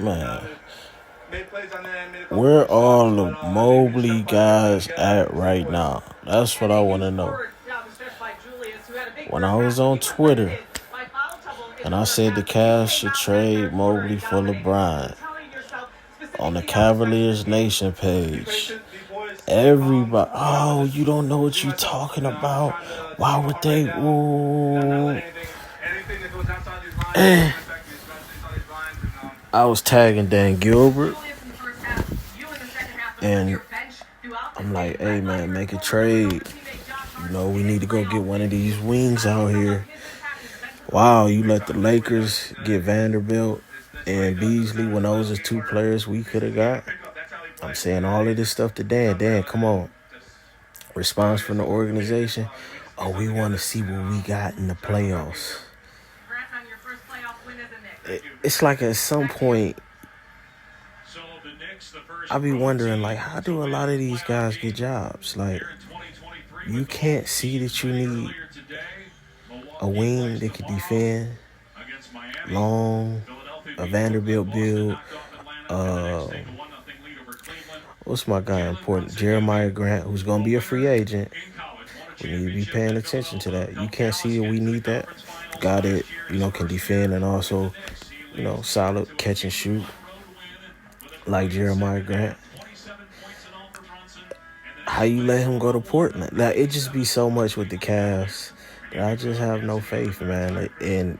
Man, where all the Mobley guys at right now? That's what I want to know. When I was on Twitter and I said the Cavs should trade Mobley for LeBron on the Cavaliers Nation page, everybody, oh, you don't know what you're talking about. Why would they? Ooh. I was tagging Dan Gilbert, and I'm like, hey, man, make a trade. You know, we need to go get one of these wings out here. Wow, you let the Lakers get Vanderbilt and Beasley when those are two players we could have got. I'm saying all of this stuff to Dan. Dan, come on. Response from the organization. Oh, we want to see what we got in the playoffs. It's like at some point, I be wondering, like, how do a lot of these guys get jobs? Like, you can't see that you need a wing that can defend, long, a Vanderbilt build. What's my guy important? Jeremiah Grant, who's going to be a free agent. We need to be paying attention to that. You can't see that we need that. Got it, can defend and also, solid catch and shoot like Jeremiah Grant. How you let him go to Portland? Like, it just be so much with the Cavs that I just have no faith, man. And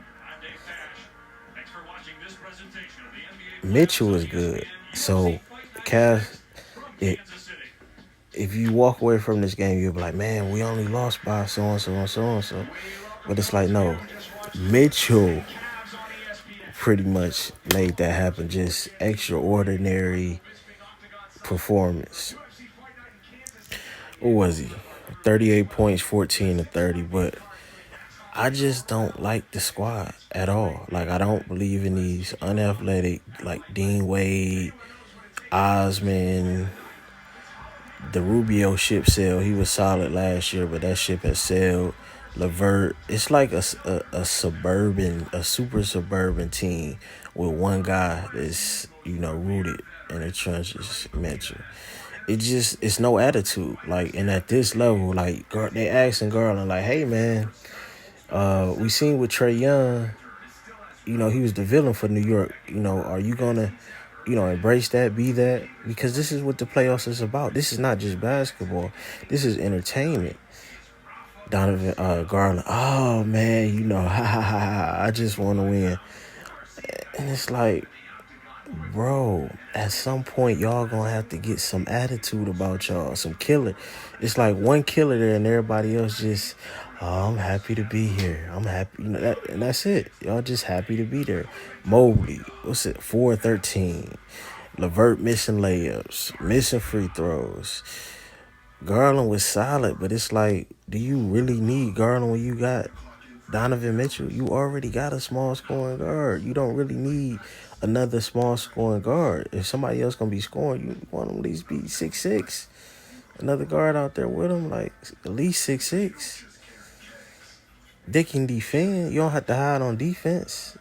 Mitchell is good. So, Cavs, if you walk away from this game, you'll be like, man, we only lost by so-and-so and so-and-so. But it's like, no. Mitchell pretty much made that happen. Just extraordinary performance. What was he? 38 points, 14 to 30. But I just don't like the squad at all. Like, I don't believe in these unathletic, like Dean Wade, Osman. The Rubio ship sailed. He was solid last year, but that ship has sailed. LeVert. It's like a super suburban team with one guy that's, rooted in the trenches, Mitchell. It's no attitude. Like, and at this level, like, they asking Garland, like, hey, man, we seen with Trae Young, he was the villain for New York. Are you going to, embrace that, be that? Because this is what the playoffs is about. This is not just basketball. This is entertainment. Donovan Garland, oh, man, I just want to win. And it's like, bro, at some point, y'all going to have to get some attitude about y'all, some killer. It's like one killer there and everybody else just, I'm happy to be here. I'm happy. And that's it. Y'all just happy to be there. Mobley, 4-13. LeVert missing layups, missing free throws. Garland was solid, but it's like, do you really need Garland when you got Donovan Mitchell? You already got a small scoring guard. You don't really need another small scoring guard. If somebody else going to be scoring, you want them at least be 6'6". Another guard out there with them, like at least 6'6". They can defend. You don't have to hide on defense.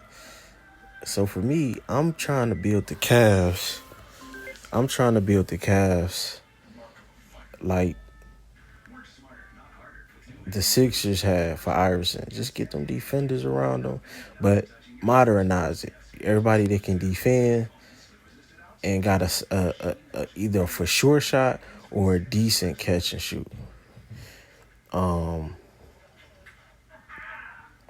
So for me, I'm trying to build the Cavs like the Sixers had for Iverson. Just get them defenders around them, but modernize it. Everybody that can defend and got a either a for sure shot or a decent catch and shoot.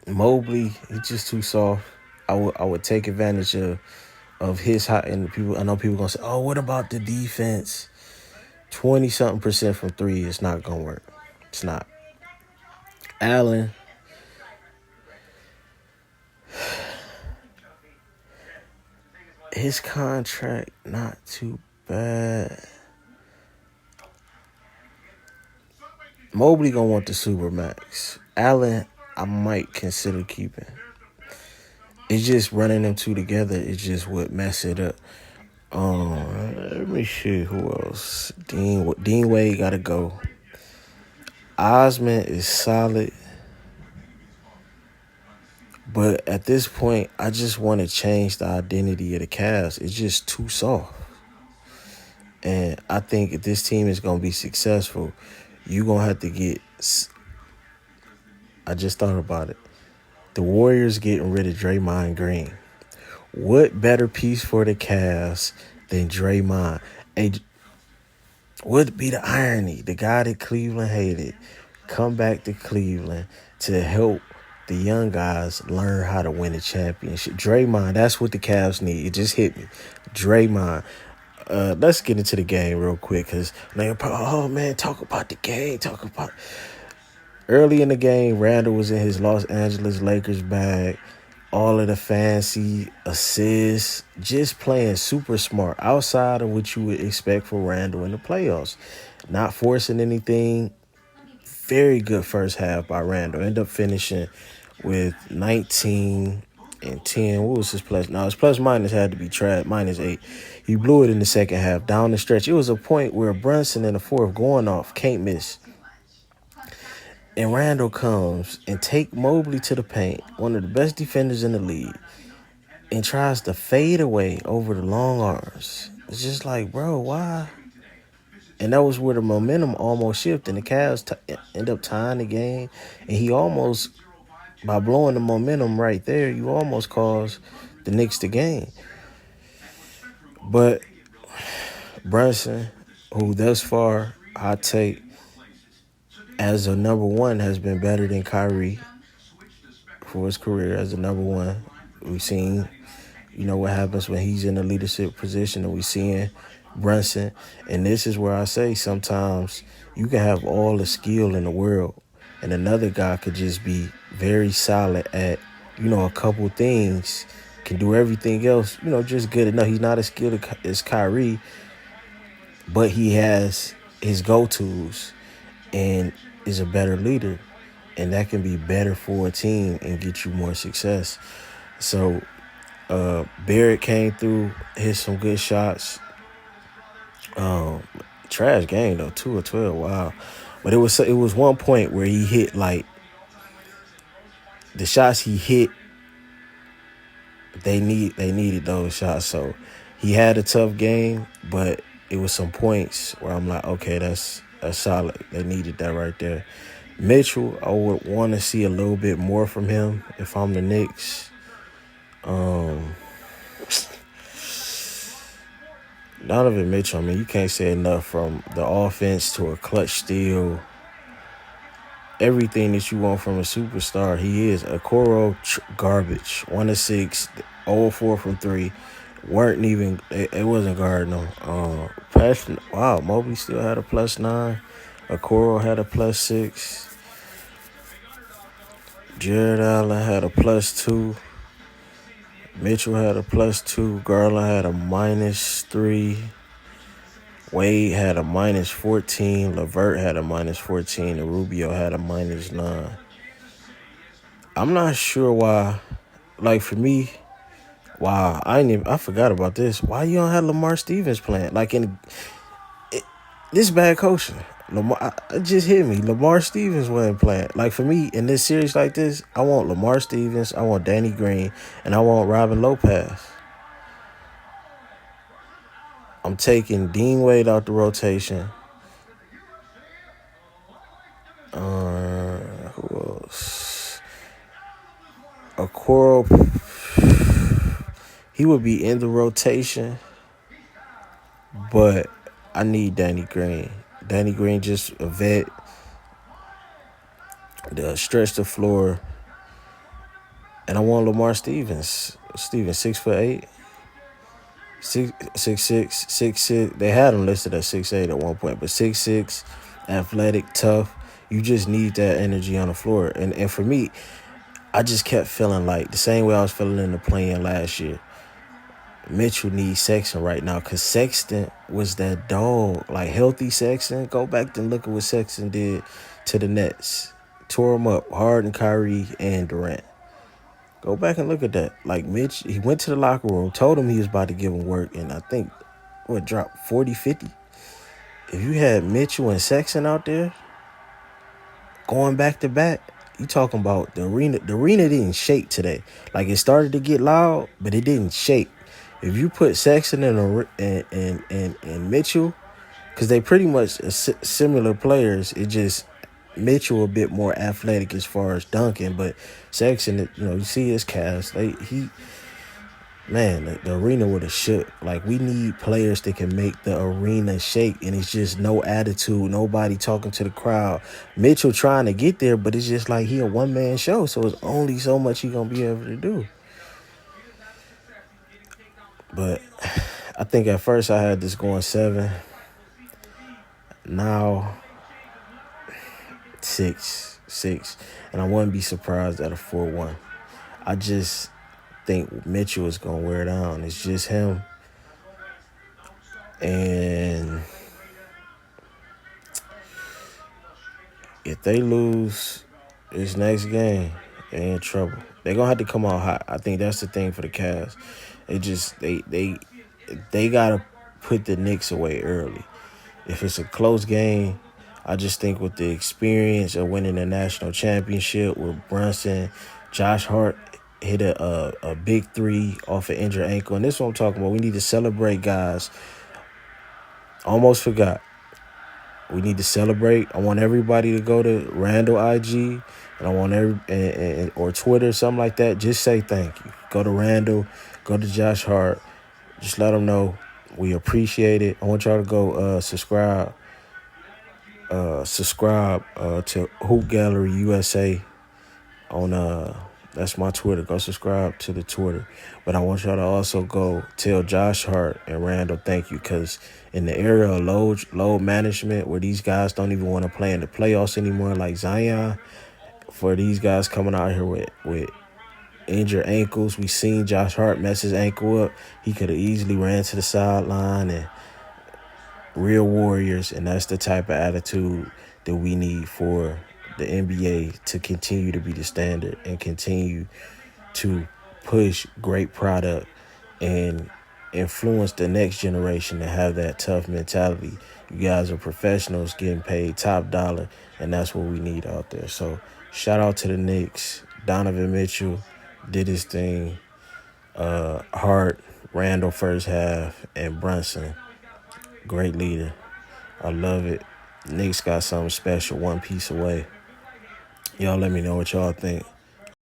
Mobley, he's just too soft. I would take advantage of his hot, and I know people gonna say, oh, what about the defense? 20-something% from three is not gonna work. It's not. Allen, his contract not too bad. Mobley gonna want the Supermax. Allen, I might consider keeping. It's just running them two together. It's just what mess it up. Let me see who else. Dean Wade gotta go. Osman is solid. But at this point, I just want to change the identity of the Cavs. It's just too soft. And I think if this team is going to be successful, you're going to have to get. I just thought about it. The Warriors getting rid of Draymond Green. What better piece for the Cavs than Draymond? And would be the irony? The guy that Cleveland hated come back to Cleveland to help the young guys learn how to win a championship. Draymond, that's what the Cavs need. It just hit me. Draymond. Let's get into the game real quick because oh man, talk about the game. Talk about early in the game. Randall was in his Los Angeles Lakers bag. All of the fancy assists, just playing super smart outside of what you would expect for Randall in the playoffs. Not forcing anything. Very good first half by Randall. End up finishing with 19 and 10. What was his plus? Now, his plus minus had to be trash, -8. He blew it in the second half. Down the stretch, it was a point where Brunson in the fourth going off, can't miss. And Randall comes and take Mobley to the paint, one of the best defenders in the league, and tries to fade away over the long arms. It's just like, bro, why? And that was where the momentum almost shifted, and the Cavs end up tying the game. And he almost, by blowing the momentum right there, you almost caused the Knicks the game. But Brunson, who thus far, I take as a number one, has been better than Kyrie for his career as a number one. We've seen, what happens when he's in a leadership position, and we're seeing Brunson. And this is where I say sometimes you can have all the skill in the world, and another guy could just be very solid at, a couple things, can do everything else, just good enough. He's not as skilled as Kyrie, but he has his go-tos and is a better leader, and that can be better for a team and get you more success. So Barrett came through, hit some good shots. Trash game though, 2 of 12. Wow. But it was one point where he hit, like, the shots he hit, they needed those shots. So he had a tough game, but it was some points where I'm like, okay, that's solid. They needed that right there. Mitchell, I would want to see a little bit more from him if I'm the Knicks. Donovan Mitchell, you can't say enough, from the offense to a clutch steal. Everything that you want from a superstar, he is. Okoro, garbage. 1 of 6, 0 4 from 3. Weren't even, it wasn't guarding them. Wow, Mobley still had a +9. Okoro had a +6. Jared Allen had a +2. Mitchell had a +2. Garland had a -3. Wade had a -14. LeVert had a -14. And Rubio had a -9. I'm not sure why. Like, for me, wow, I forgot about this. Why you don't have Lamar Stevens playing? Like, this bad coaching. It just hit me. Lamar Stevens wasn't playing. Like, for me, in this series like this, I want Lamar Stevens, I want Danny Green, and I want Robin Lopez. I'm taking Dean Wade out the rotation. Who else? Okoro, he would be in the rotation, but I need Danny Green. Danny Green, just a vet, to stretch the floor. And I want Lamar Stevens. 6'8", 6'6", 6'6". They had him listed at 6'8" at one point, but 6'6", athletic, tough. You just need that energy on the floor. And for me, I just kept feeling like the same way I was feeling in the play-in last year. Mitchell needs Sexton right now, because Sexton was that dog. Like, healthy Sexton. Go back and look at what Sexton did to the Nets. Tore him up. Harden, Kyrie, and Durant. Go back and look at that. Like, Mitch, he went to the locker room, told him he was about to give him work, and I think, dropped 40, 50. If you had Mitchell and Sexton out there going back to back, You talking about the arena? The arena didn't shake today. Like, it started to get loud, but it didn't shake. If you put Sexton and Mitchell, because they pretty much similar players, it just Mitchell a bit more athletic as far as dunking, but Sexton, you see his cast. Man, the arena would have shook. Like, we need players that can make the arena shake, and it's just no attitude, nobody talking to the crowd. Mitchell trying to get there, but it's just like he a one-man show, so it's only so much he gonna be able to do. But I think at first I had this going 7. Now 6, and I wouldn't be surprised at a 4-1. I just think Mitchell is gonna wear down. It's just him. And if they lose this next game, they in trouble. They're gonna have to come out hot. I think that's the thing for the Cavs. They gotta put the Knicks away early. If it's a close game, I just think with the experience of winning the national championship with Brunson, Josh Hart hit a big 3 off an injured ankle. And this is what I'm talking about. We need to celebrate guys. Almost forgot. We need to celebrate. I want everybody to go to Randall IG, and I want or Twitter, something like that. Just say thank you. Go to Randall, go to Josh Hart. Just let them know we appreciate it. I want y'all to go subscribe to Hoop Gallery USA on that's my Twitter. Go subscribe to the Twitter. But I want y'all to also go tell Josh Hart and Randall thank you, because in the era of load management where these guys don't even want to play in the playoffs anymore, like Zion, for these guys coming out here with injured ankles, we seen Josh Hart mess his ankle up. He could have easily ran to the sideline, and real warriors, and that's the type of attitude that we need for the NBA to continue to be the standard and continue to push great product and influence the next generation to have that tough mentality. You guys are professionals getting paid top dollar, and that's what we need out there. So shout out to the Knicks. Donovan Mitchell did his thing. Hart, Randall first half, and Brunson, great leader. I love it. Knicks got something special, one piece away. Y'all let me know what y'all think.